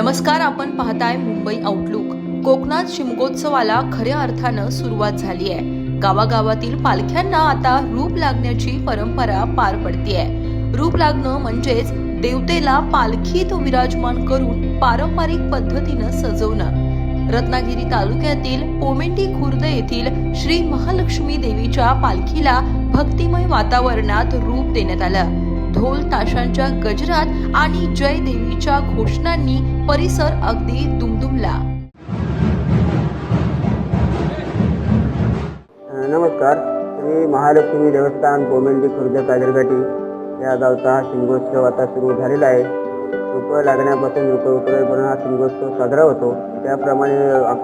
नमस्कार, आपण पाहताय मुंबई आउटलुक। कोकणात शिमगोत्सवाला खऱ्या अर्थानं सुरुवात झाली आहे। गावागावातील पालख्यांना आता रूप लागण्याची परंपरा पार पडतीये। रूप लागणं म्हणजेच देवतेला पालखीत विराजमान करून पारंपरिक पद्धतीनं सजवणं। रत्नागिरी तालुक्यातील पोमेंडी खुर्द येथील श्री महालक्ष्मी देवीच्या पालखीला भक्तिमय वातावरणात रूप देण्यात आलं। ढोल ताशांच्या गजरात आणि जय देवीच्या घोषणांनी परिसर अगदी दुमदुमला। नमस्कार। श्री महालक्ष्मी देवस्थान पोमेंडी खुर्द काजरघाटी या गावचा हा शिमगोत्सव आता सुरू झालेला आहे। रूप लागण्यापासून रूप उतरेपर्यंत हा शिमगोत्सव साजरा होतो। त्याप्रमाणे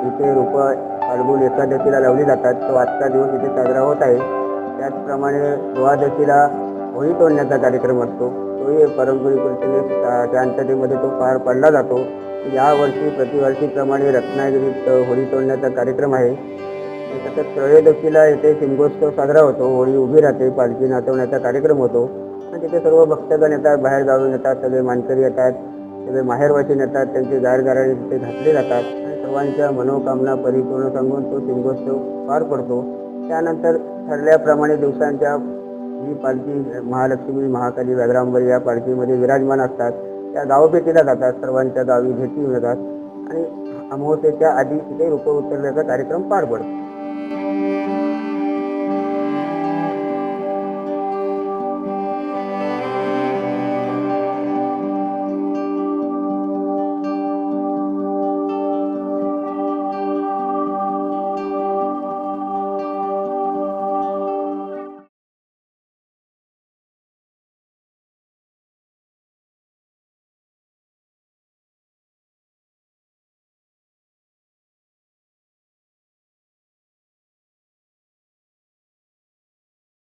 इथे रूप फाल्गुन एकादशीला लावली जातात, तो आजचा दिवस इथे साजरा होत आहे। त्याचप्रमाणे द्वादशीला होळी तोडण्याचा कार्यक्रम असतो, तोही पारंपरिक रीतीने शांततेमध्ये तो पार पडला जातो। यावर्षी प्रतिवर्षीप्रमाणे रत्नागिरीत होळी तोडण्याचा कार्यक्रम आहे। तसंच त्रयोदशीला येथे शिमगोत्सव साजरा होतो, होळी उभी राहते, पालखी नाचवण्याचा कार्यक्रम होतो आणि तिथे सर्व भक्तगण येतात, बाहेर गावून येतात, सगळे मानकरी येतात, सगळे माहेरवासीन येतात, त्यांचे गारगाराणे तिथे घातले जातात आणि सर्वांच्या मनोकामना परिपूर्ण सांगून तो शिमगोत्सव पार पडतो। त्यानंतर ठरल्याप्रमाणे दिवसांच्या ही पालखी महालक्ष्मी महाकाली व्याघ्रांबरी या पालखीमध्ये विराजमान असतात। त्या गावभेटीला जातात, सर्वांच्या गावी भेटी होतात आणि अमावस्येच्या आधी तिथे रूप उतरण्याचा कार्यक्रम पार पडतो।